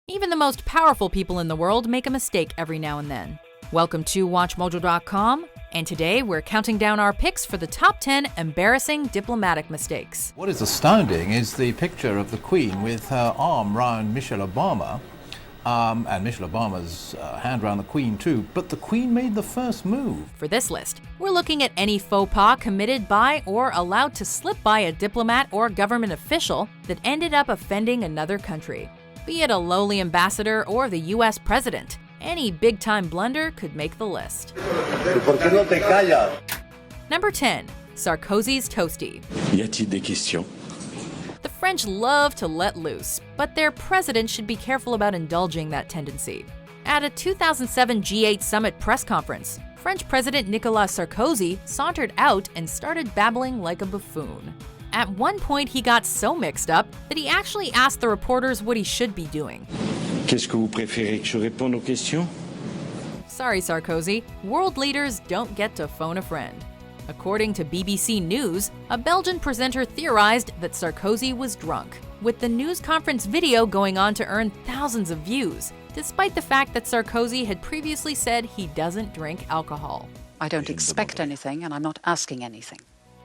Even the most powerful people in the world make a mistake every now and then. Welcome to WatchMojo.com, and today we're counting down our picks for the top 10 embarrassing diplomatic mistakes. What is astounding is the picture of the Queen with her arm round Michelle Obama, and Michelle Obama's hand around the Queen too, but the Queen made the first move. For this list, we're looking at any faux pas committed by or allowed to slip by a diplomat or government official that ended up offending another country. Be it a lowly ambassador or the US president, any big-time blunder could make the list. Number 10. Sarkozy's Toasty. Y a-t-il des questions? The French love to let loose, but their president should be careful about indulging that tendency. At a 2007 G8 summit press conference, French President Nicolas Sarkozy sauntered out and started babbling like a buffoon. At one point, he got so mixed up that he actually asked the reporters what he should be doing. Qu'est-ce que vous préférez que je réponde aux questions? Sorry, Sarkozy, world leaders don't get to phone a friend. According to BBC News, a Belgian presenter theorized that Sarkozy was drunk, with the news conference video going on to earn thousands of views, despite the fact that Sarkozy had previously said he doesn't drink alcohol. I don't expect anything, and I'm not asking anything.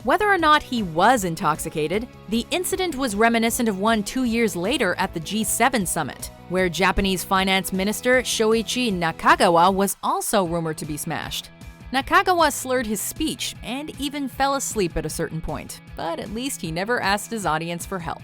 Whether or not he was intoxicated, the incident was reminiscent of one 2 years later at the G7 summit, where Japanese Finance Minister Shoichi Nakagawa was also rumored to be smashed. Nakagawa slurred his speech and even fell asleep at a certain point, but at least he never asked his audience for help.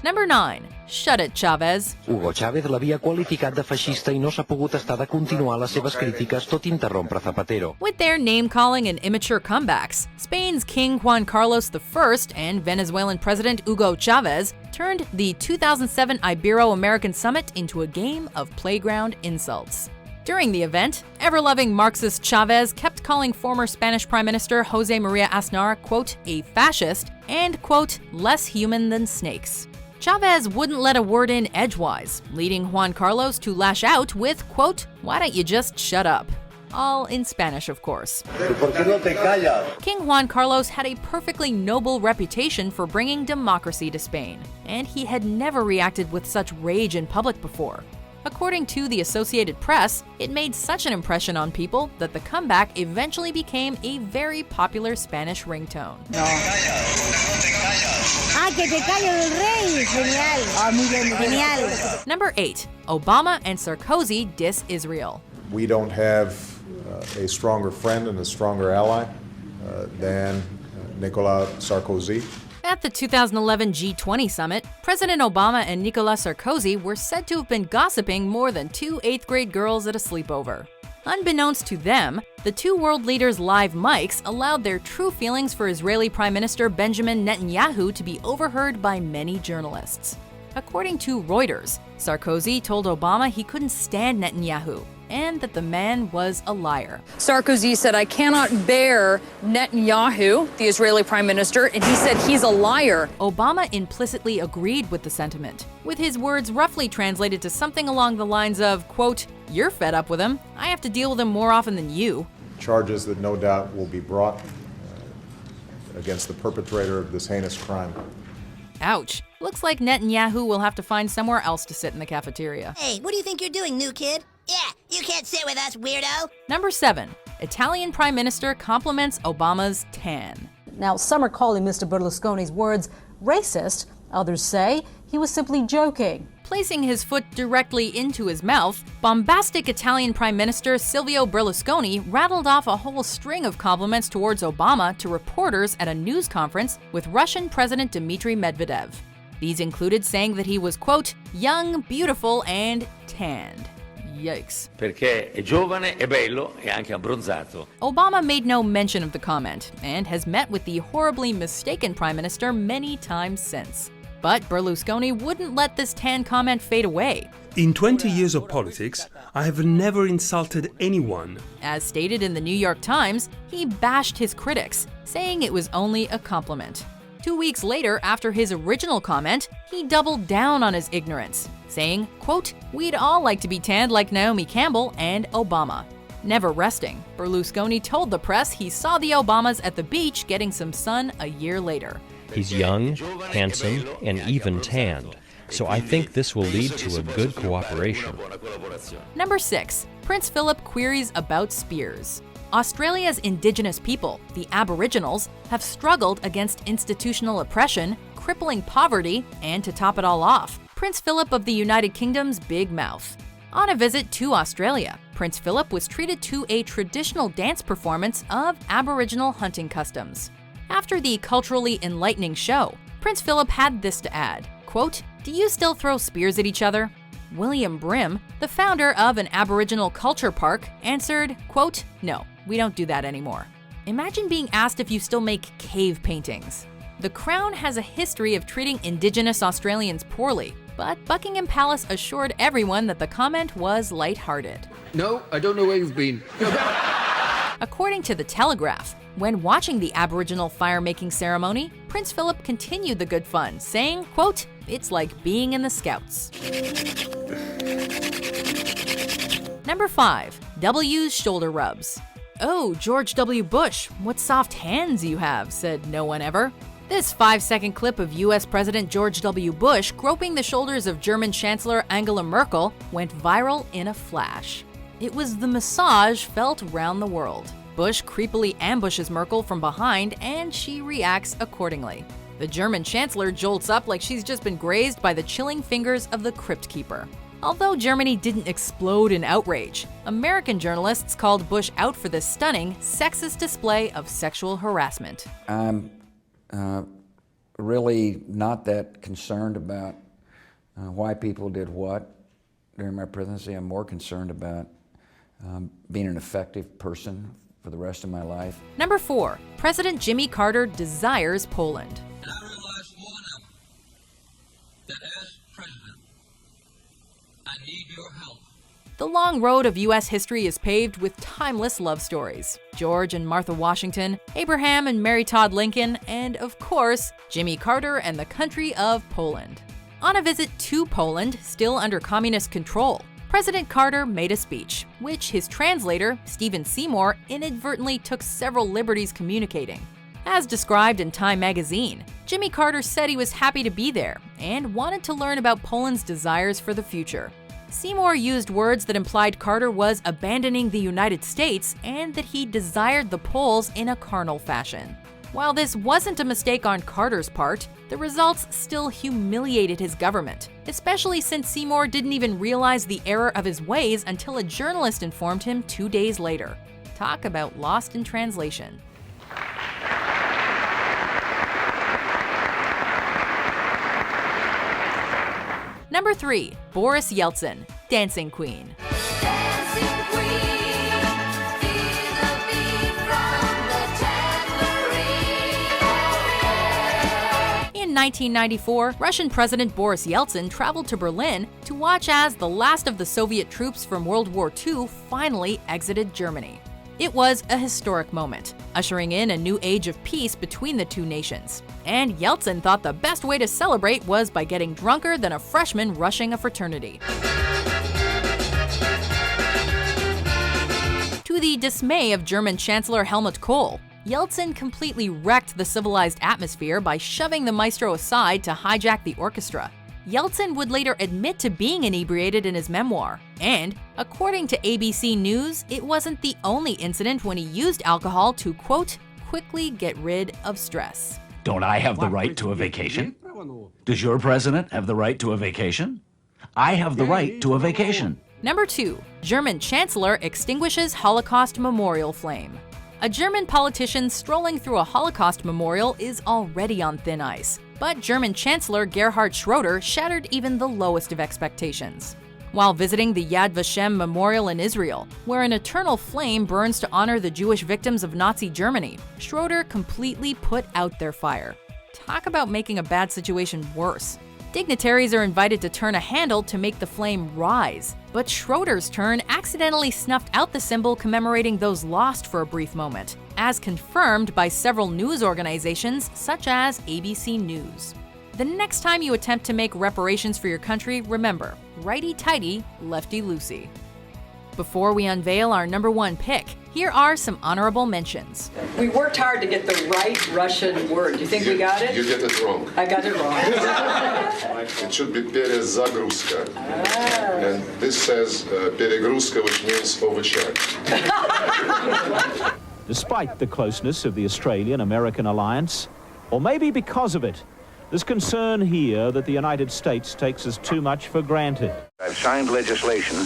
Number 9. Shut it, Chávez. Hugo Chávez l'havia qualificat de feixista I no s'ha pogut estar de continuar les seves crítiques tot interrompre Zapatero. With their name-calling and immature comebacks, Spain's King Juan Carlos I and Venezuelan President Hugo Chávez turned the 2007 Ibero-American Summit into a game of playground insults. During the event, ever-loving Marxist Chávez kept calling former Spanish Prime Minister José María Aznar, quote, a fascist and, quote, less human than snakes. Chávez wouldn't let a word in edgewise, leading Juan Carlos to lash out with, quote, why don't you just shut up? All in Spanish, of course. King Juan Carlos had a perfectly noble reputation for bringing democracy to Spain, and he had never reacted with such rage in public before. According to the Associated Press, it made such an impression on people that the comeback eventually became a very popular Spanish ringtone. Number 8. Obama and Sarkozy diss Israel. We don't have a stronger friend and a stronger ally than Nicolas Sarkozy. At the 2011 G20 summit, President Obama and Nicolas Sarkozy were said to have been gossiping more than two 8th-grade girls at a sleepover. Unbeknownst to them, the two world leaders' live mics allowed their true feelings for Israeli Prime Minister Benjamin Netanyahu to be overheard by many journalists. According to Reuters, Sarkozy told Obama he couldn't stand Netanyahu and that the man was a liar. Sarkozy said, I cannot bear Netanyahu, the Israeli prime minister, and he said he's a liar. Obama implicitly agreed with the sentiment, with his words roughly translated to something along the lines of, quote, you're fed up with him. I have to deal with him more often than you. Charges that no doubt will be brought against the perpetrator of this heinous crime. Ouch. Looks like Netanyahu will have to find somewhere else to sit in the cafeteria. Hey, what do you think you're doing, new kid? Yeah, you can't sit with us, weirdo. Number 7. Italian Prime Minister compliments Obama's tan. Now, some are calling Mr. Berlusconi's words racist. Others say he was simply joking. Placing his foot directly into his mouth, bombastic Italian Prime Minister Silvio Berlusconi rattled off a whole string of compliments towards Obama to reporters at a news conference with Russian President Dmitry Medvedev. These included saying that he was, quote, young, beautiful, and tanned. Yikes. Perché è giovane, è bello e anche abbronzato. Obama made no mention of the comment and has met with the horribly mistaken Prime Minister many times since. But Berlusconi wouldn't let this tan comment fade away. In 20 years of politics, I have never insulted anyone. As stated in the New York Times, he bashed his critics, saying it was only a compliment. 2 weeks later, after his original comment, he doubled down on his ignorance, saying, quote, we'd all like to be tanned like Naomi Campbell and Obama. Never resting, Berlusconi told the press he saw the Obamas at the beach getting some sun a year later. He's young, handsome, and even tanned. So I think this will lead to a good cooperation. Number 6. Prince Philip queries about spears. Australia's indigenous people, the Aboriginals, have struggled against institutional oppression, crippling poverty, and to top it all off, Prince Philip of the United Kingdom's big mouth. On a visit to Australia, Prince Philip was treated to a traditional dance performance of Aboriginal hunting customs. After the culturally enlightening show, Prince Philip had this to add, quote, "Do you still throw spears at each other?" William Brim, the founder of an Aboriginal culture park, answered, quote, "No, we don't do that anymore." Imagine being asked if you still make cave paintings. The Crown has a history of treating Indigenous Australians poorly, but Buckingham Palace assured everyone that the comment was lighthearted. No, I don't know where you've been. According to The Telegraph, when watching the Aboriginal fire-making ceremony, Prince Philip continued the good fun, saying, quote, "It's like being in the Scouts." Number 5. W's shoulder rubs. "Oh, George W. Bush, what soft hands you have," said no one ever. This 5-second clip of US President George W. Bush groping the shoulders of German Chancellor Angela Merkel went viral in a flash. It was the massage felt round the world. Bush creepily ambushes Merkel from behind, and she reacts accordingly. The German Chancellor jolts up like she's just been grazed by the chilling fingers of the Crypt Keeper. Although Germany didn't explode in outrage, American journalists called Bush out for this stunning, sexist display of sexual harassment. I'm really not that concerned about why people did what during my presidency. I'm more concerned about being an effective person for the rest of my life. Number 4. President Jimmy Carter desires Poland. I realize more than ever that as president, I need your help. The long road of U.S. history is paved with timeless love stories. George and Martha Washington, Abraham and Mary Todd Lincoln, and of course, Jimmy Carter and the country of Poland. On a visit to Poland, still under communist control, President Carter made a speech, which his translator, Stephen Seymour, inadvertently took several liberties communicating. As described in Time magazine, Jimmy Carter said he was happy to be there and wanted to learn about Poland's desires for the future. Seymour used words that implied Carter was abandoning the United States and that he desired the Poles in a carnal fashion. While this wasn't a mistake on Carter's part, the results still humiliated his government, especially since Seymour didn't even realize the error of his ways until a journalist informed him 2 days later. Talk about lost in translation. Number 3. Boris Yeltsin, Dancing Queen. In 1994, Russian President Boris Yeltsin traveled to Berlin to watch as the last of the Soviet troops from World War II finally exited Germany. It was a historic moment, ushering in a new age of peace between the two nations. And Yeltsin thought the best way to celebrate was by getting drunker than a freshman rushing a fraternity. To the dismay of German Chancellor Helmut Kohl, Yeltsin completely wrecked the civilized atmosphere by shoving the maestro aside to hijack the orchestra. Yeltsin would later admit to being inebriated in his memoir, and, according to ABC News, it wasn't the only incident when he used alcohol to, quote, quickly get rid of stress. Don't I have the right to a vacation? Does your president have the right to a vacation? I have the right to a vacation. Number 2. German Chancellor extinguishes Holocaust memorial flame. A German politician strolling through a Holocaust memorial is already on thin ice, but German Chancellor Gerhard Schroeder shattered even the lowest of expectations. While visiting the Yad Vashem Memorial in Israel, where an eternal flame burns to honor the Jewish victims of Nazi Germany, Schroeder completely put out their fire. Talk about making a bad situation worse. Dignitaries are invited to turn a handle to make the flame rise, but Schroeder's turn accidentally snuffed out the symbol commemorating those lost for a brief moment, as confirmed by several news organizations such as ABC News. The next time you attempt to make reparations for your country, remember, righty-tighty, lefty-loosey. Before we unveil our number 1 pick, Here are some honorable mentions. We worked hard to get the right Russian word. Do you think we got it? You get it wrong. I got it wrong. It should be перезагрузка. And this says перегрузка, which means overcharge. Despite the closeness of the Australian-American alliance, or maybe because of it, there's concern here that the United States takes us too much for granted. I've signed legislation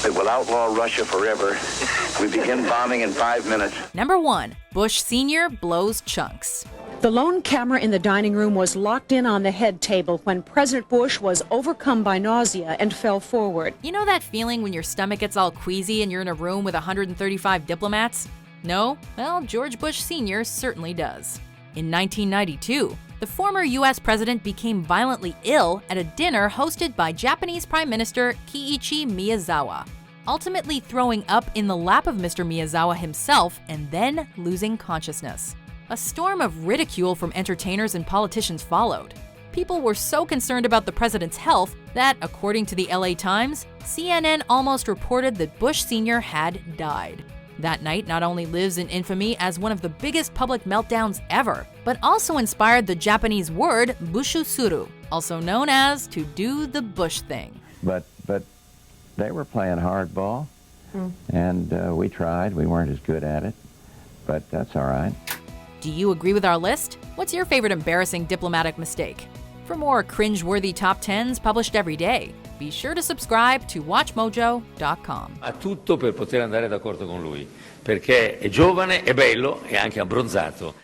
that will outlaw Russia forever. We begin bombing in 5 minutes. Number 1, Bush Sr. blows chunks. The lone camera in the dining room was locked in on the head table when President Bush was overcome by nausea and fell forward. You know that feeling when your stomach gets all queasy and you're in a room with 135 diplomats? No? Well, George Bush Sr. certainly does. In 1992, the former U.S. president became violently ill at a dinner hosted by Japanese Prime Minister Kiichi Miyazawa, ultimately throwing up in the lap of Mr. Miyazawa himself and then losing consciousness. A storm of ridicule from entertainers and politicians followed. People were so concerned about the president's health that, according to the LA Times, CNN almost reported that Bush Sr. had died. That night not only lives in infamy as one of the biggest public meltdowns ever, but also inspired the Japanese word bushusuru, also known as to do the Bush thing. But they were playing hardball, and we tried. We weren't as good at it, but that's all right. Do you agree with our list? What's your favorite embarrassing diplomatic mistake? For more cringe-worthy top 10s published every day, be sure to subscribe to WatchMojo.com. Ha tutto per poter andare d'accordo con lui, perché è giovane, è bello e anche abbronzato.